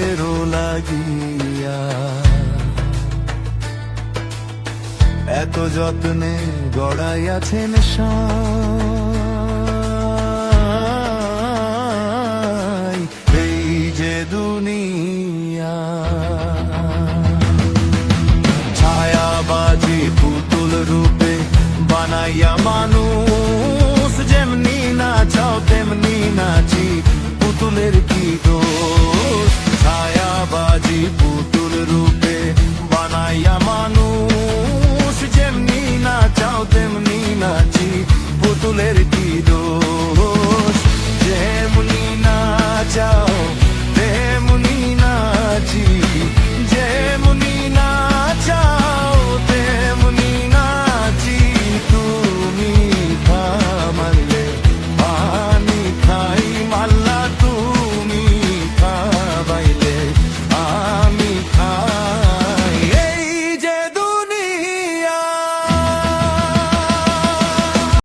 নিজেরও লাগিয়া এত যত্নে গড়াইয়াছেন সাই এই যে দুনিয়া। ছায়াবাজি পুতুল রূপে বানাইয়া মানুষ যেমনি নাচাও তেমনি নাচি, পুতুলের কি দোষ।